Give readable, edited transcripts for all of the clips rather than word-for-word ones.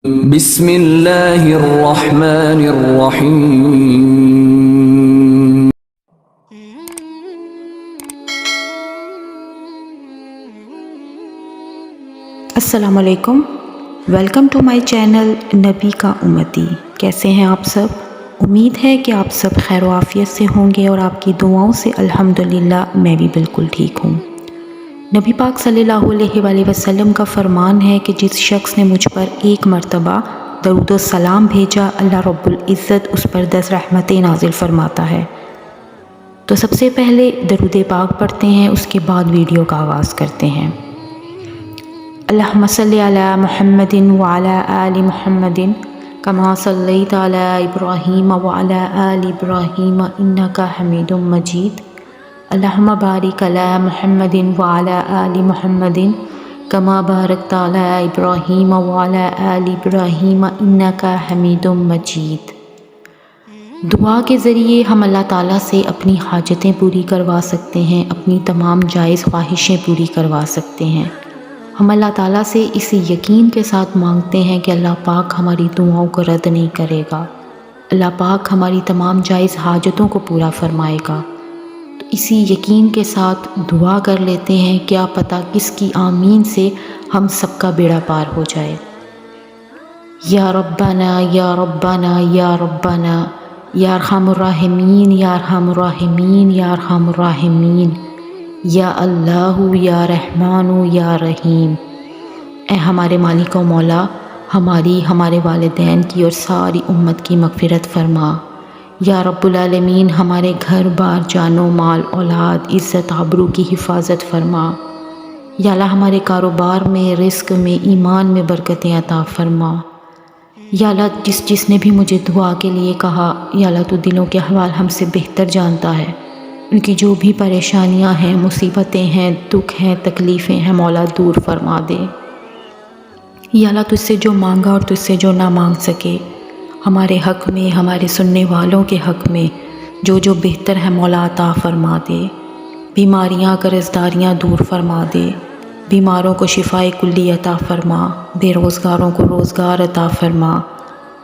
بسم اللہ الرحمن الرحیم۔ السلام علیکم، ویلکم ٹو مائی چینل نبی کا امتی۔ کیسے ہیں آپ سب؟ امید ہے کہ آپ سب خیر و عافیت سے ہوں گے اور آپ کی دعاؤں سے الحمدللہ میں بھی بالکل ٹھیک ہوں۔ نبی پاک صلی اللہ علیہ وآلہ وسلم کا فرمان ہے کہ جس شخص نے مجھ پر ایک مرتبہ درود و سلام بھیجا، اللہ رب العزت اس پر 10 رحمتیں نازل فرماتا ہے۔ تو سب سے پہلے درود پاک پڑھتے ہیں، اس کے بعد ویڈیو کا آغاز کرتے ہیں۔ اللہم صلی علی محمد وعلی آل محمد کما صلیت علی ابراہیم وعلی آل ابراہیم انک حمید مجید۔ اللہم بارک علی محمد وعلی آل محمد کما بارکت علی ابراہیم وعلی آل ابراہیم انک حمید مجید۔ دعا کے ذریعے ہم اللہ تعالیٰ سے اپنی حاجتیں پوری کروا سکتے ہیں، اپنی تمام جائز خواہشیں پوری کروا سکتے ہیں۔ ہم اللہ تعالیٰ سے اس یقین کے ساتھ مانگتے ہیں کہ اللہ پاک ہماری دعاؤں کو رد نہیں کرے گا، اللہ پاک ہماری تمام جائز حاجتوں کو پورا فرمائے گا۔ تو اسی یقین کے ساتھ دعا کر لیتے ہیں، کیا پتہ کس کی آمین سے ہم سب کا بیڑا پار ہو جائے۔ یا ربنا یا ربنا یا ربنا یا ارحم الراحمین یا ارحم الراحمین یا ارحم الراحمین یا اللہ یا رحمان یا رحیم۔ اے ہمارے مالک و مولا، ہمارے والدین کی اور ساری امت کی مغفرت فرما۔ یا رب العالمین، ہمارے گھر بار، جان و مال، اولاد، عزت آبرو کی حفاظت فرما۔ یا اللہ ہمارے کاروبار میں، رزق میں، ایمان میں برکتیں عطا فرما۔ یا اللہ جس نے بھی مجھے دعا کے لیے کہا، یا اللہ تو دلوں کے احوال ہم سے بہتر جانتا ہے، ان کی جو بھی پریشانیاں ہیں، مصیبتیں ہیں، دکھ ہیں، تکلیفیں ہیں، مولا دور فرما دے۔ یا اللہ تجھ سے جو مانگا اور تجھ سے جو نہ مانگ سکے، ہمارے حق میں، ہمارے سننے والوں کے حق میں جو بہتر ہے مولا عطا فرما دے۔ بیماریاں، قرضداریاں دور فرما دے، بیماروں کو شفائے کلی عطا فرما، بے روزگاروں کو روزگار عطا فرما،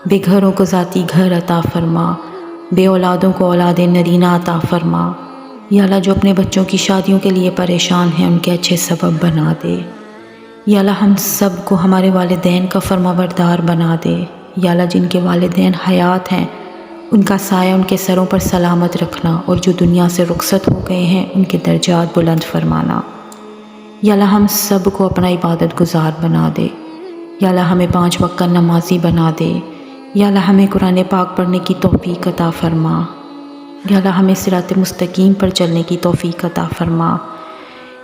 بے گھروں کو ذاتی گھر عطا فرما، بے اولادوں کو اولاد نرینہ عطا فرما۔ یا اللہ جو اپنے بچوں کی شادیوں کے لیے پریشان ہیں، ان کے اچھے سبب بنا دے۔ یا اللہ ہم سب کو ہمارے والدین کا فرما بردار بنا دے۔ یا اللہ جن کے والدین حیات ہیں، ان کا سایہ ان کے سروں پر سلامت رکھنا، اور جو دنیا سے رخصت ہو گئے ہیں ان کے درجات بلند فرمانا۔ یا اللہ ہم سب کو اپنا عبادت گزار بنا دے۔ یا اللہ ہمیں 5 وقت کا نمازی بنا دے۔ یا اللہ ہمیں قرآن پاک پڑھنے کی توفیق عطا فرما۔ یا اللہ ہمیں صراط مستقیم پر چلنے کی توفیق عطا فرما۔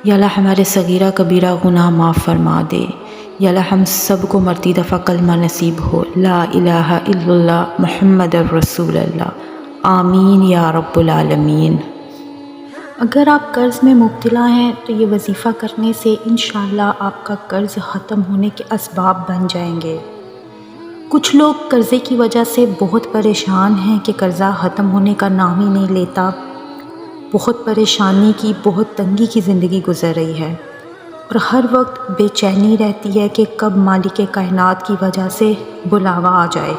یا اللہ ہمارے صغیرہ کبیرہ گناہ معاف فرما دے۔ یا اللہ ہم سب کو مرتی دفعہ کلمہ نصیب ہو، لا الہ الا اللہ محمد الرسول اللہ، آمین یا رب العالمین۔ اگر آپ قرض میں مبتلا ہیں تو یہ وظیفہ کرنے سے انشاءاللہ آپ کا قرض ختم ہونے کے اسباب بن جائیں گے۔ کچھ لوگ قرضے کی وجہ سے بہت پریشان ہیں کہ قرضہ ختم ہونے کا نام ہی نہیں لیتا، بہت پریشانی کی، بہت تنگی کی زندگی گزر رہی ہے، اور ہر وقت بے چینی رہتی ہے کہ کب مالک کائنات کی وجہ سے بلاوا آ جائے،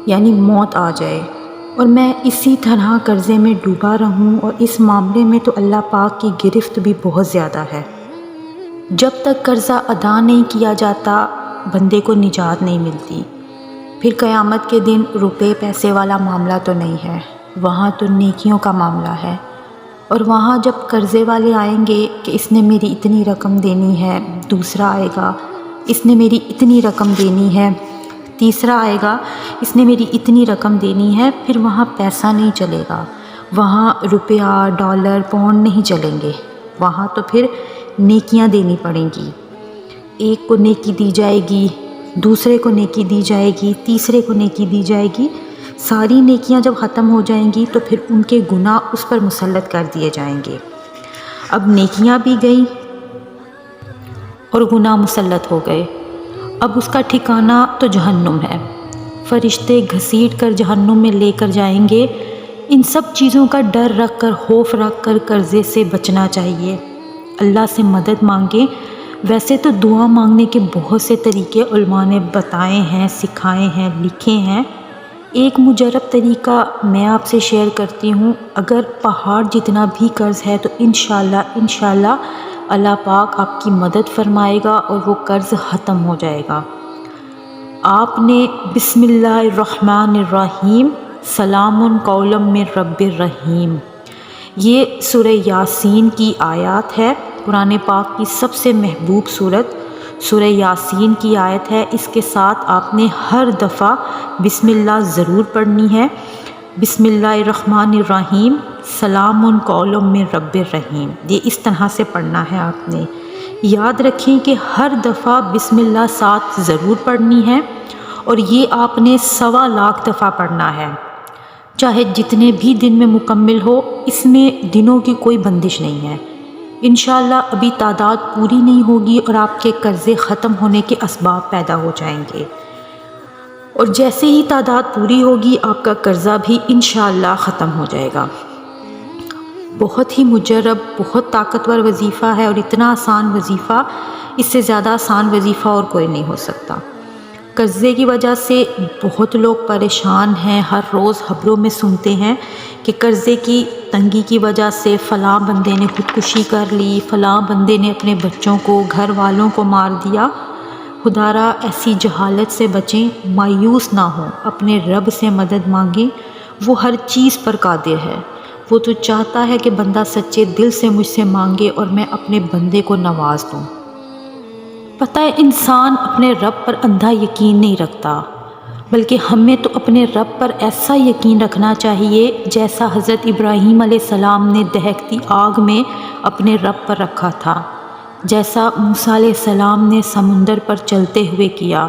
یعنی موت آ جائے، اور میں اسی طرح قرضے میں ڈوبا رہوں۔ اور اس معاملے میں تو اللہ پاک کی گرفت بھی بہت زیادہ ہے۔ جب تک قرضہ ادا نہیں کیا جاتا، بندے کو نجات نہیں ملتی۔ پھر قیامت کے دن روپے پیسے والا معاملہ تو نہیں ہے، وہاں تو نیکیوں کا معاملہ ہے۔ اور وہاں جب قرضے والے آئیں گے کہ اس نے میری اتنی رقم دینی ہے، دوسرا آئے گا اس نے میری اتنی رقم دینی ہے، تیسرا آئے گا اس نے میری اتنی رقم دینی ہے، پھر وہاں پیسہ نہیں چلے گا، وہاں روپیہ، ڈالر، پاؤنڈ نہیں چلیں گے، وہاں تو پھر نیکیاں دینی پڑیں گی۔ ایک کو نیکی دی جائے گی، دوسرے کو نیکی دی جائے گی، تیسرے کو نیکی دی جائے گی۔ ساری نیکیاں جب ختم ہو جائیں گی تو پھر ان کے گناہ اس پر مسلط کر دیے جائیں گے۔ اب نیکیاں بھی گئیں اور گناہ مسلط ہو گئے، اب اس کا ٹھکانہ تو جہنم ہے۔ فرشتے گھسیٹ کر جہنم میں لے کر جائیں گے۔ ان سب چیزوں کا ڈر رکھ کر، خوف رکھ کر قرضے سے بچنا چاہیے، اللہ سے مدد مانگیں۔ ویسے تو دعا مانگنے کے بہت سے طریقے علماء نے بتائے ہیں، سکھائے ہیں، لکھے ہیں۔ ایک مجرب طریقہ میں آپ سے شیئر کرتی ہوں۔ اگر پہاڑ جتنا بھی قرض ہے تو انشاءاللہ اللہ پاک آپ کی مدد فرمائے گا اور وہ قرض ختم ہو جائے گا۔ آپ نے بسم اللہ الرحمن الرحیم سلام قولا من رب الرحیم، یہ سورہ یاسین کی آیات ہے۔ قرآن پاک کی سب سے محبوب صورت سورہ یاسین کی آیت ہے۔ اس کے ساتھ آپ نے ہر دفعہ بسم اللہ ضرور پڑھنی ہے۔ بسم اللہ الرحمن الرحیم سلام قولا من رب الرحیم، یہ اس طرح سے پڑھنا ہے آپ نے۔ یاد رکھیں کہ ہر دفعہ بسم اللہ ساتھ ضرور پڑھنی ہے، اور یہ آپ نے 1.25 لاکھ دفعہ پڑھنا ہے، چاہے جتنے بھی دن میں مکمل ہو۔ اس میں دنوں کی کوئی بندش نہیں ہے۔ انشاءاللہ ابھی تعداد پوری نہیں ہوگی اور آپ کے قرضے ختم ہونے کے اسباب پیدا ہو جائیں گے، اور جیسے ہی تعداد پوری ہوگی آپ کا قرضہ بھی انشاءاللہ ختم ہو جائے گا۔ بہت ہی مجرب، بہت طاقتور وظیفہ ہے، اور اتنا آسان وظیفہ، اس سے زیادہ آسان وظیفہ اور کوئی نہیں ہو سکتا۔ قرضے کی وجہ سے بہت لوگ پریشان ہیں، ہر روز خبروں میں سنتے ہیں کہ قرضے کی تنگی کی وجہ سے فلاں بندے نے خودکشی کر لی، فلاں بندے نے اپنے بچوں کو، گھر والوں کو مار دیا۔ خدارا ایسی جہالت سے بچیں، مایوس نہ ہوں، اپنے رب سے مدد مانگیں، وہ ہر چیز پر قادر ہے۔ وہ تو چاہتا ہے کہ بندہ سچے دل سے مجھ سے مانگے اور میں اپنے بندے کو نواز دوں۔ پتہ ہے انسان اپنے رب پر اندھا یقین نہیں رکھتا، بلکہ ہمیں تو اپنے رب پر ایسا یقین رکھنا چاہیے جیسا حضرت ابراہیم علیہ السلام نے دہکتی آگ میں اپنے رب پر رکھا تھا، جیسا موسیٰ علیہ السلام نے سمندر پر چلتے ہوئے کیا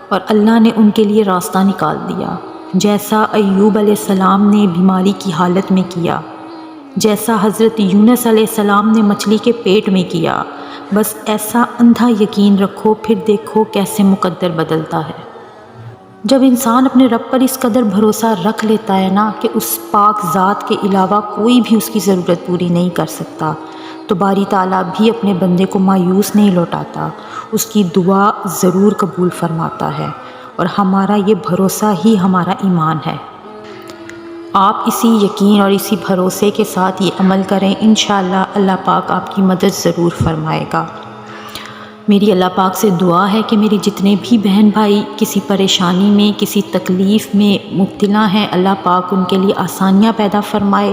اور اللہ نے ان کے لیے راستہ نکال دیا، جیسا ایوب علیہ السلام نے بیماری کی حالت میں کیا، جیسا حضرت یونس علیہ السلام نے مچھلی کے پیٹ میں کیا۔ بس ایسا اندھا یقین رکھو، پھر دیکھو کیسے مقدر بدلتا ہے۔ جب انسان اپنے رب پر اس قدر بھروسہ رکھ لیتا ہے نا کہ اس پاک ذات کے علاوہ کوئی بھی اس کی ضرورت پوری نہیں کر سکتا، تو باری تعالیٰ بھی اپنے بندے کو مایوس نہیں لوٹاتا، اس کی دعا ضرور قبول فرماتا ہے، اور ہمارا یہ بھروسہ ہی ہمارا ایمان ہے۔ آپ اسی یقین اور اسی بھروسے کے ساتھ یہ عمل کریں، انشاءاللہ اللہ پاک آپ کی مدد ضرور فرمائے گا۔ میری اللہ پاک سے دعا ہے کہ میری جتنے بھی بہن بھائی کسی پریشانی میں، کسی تکلیف میں مبتلا ہیں، اللہ پاک ان کے لیے آسانیاں پیدا فرمائے،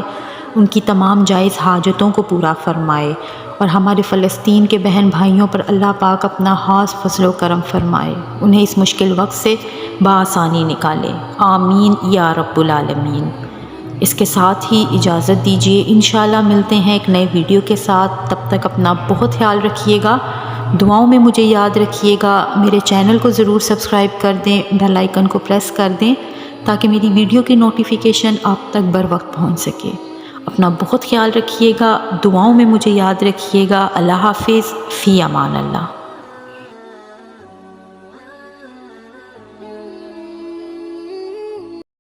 ان کی تمام جائز حاجتوں کو پورا فرمائے، اور ہمارے فلسطین کے بہن بھائیوں پر اللہ پاک اپنا خاص فضل و کرم فرمائے، انہیں اس مشکل وقت سے بآسانی نکالے۔ آمین یا رب العالمین۔ اس کے ساتھ ہی اجازت دیجیے، انشاءاللہ ملتے ہیں ایک نئے ویڈیو کے ساتھ۔ تب تک اپنا بہت خیال رکھیے گا، دعاؤں میں مجھے یاد رکھیے گا، میرے چینل کو ضرور سبسکرائب کر دیں، بیل آئیکن کو پریس کر دیں تاکہ میری ویڈیو کی نوٹیفیکیشن آپ تک بر وقت پہنچ سکے۔ اپنا بہت خیال رکھیے گا، دعاؤں میں مجھے یاد رکھیے گا۔ اللہ حافظ، فی امان اللہ۔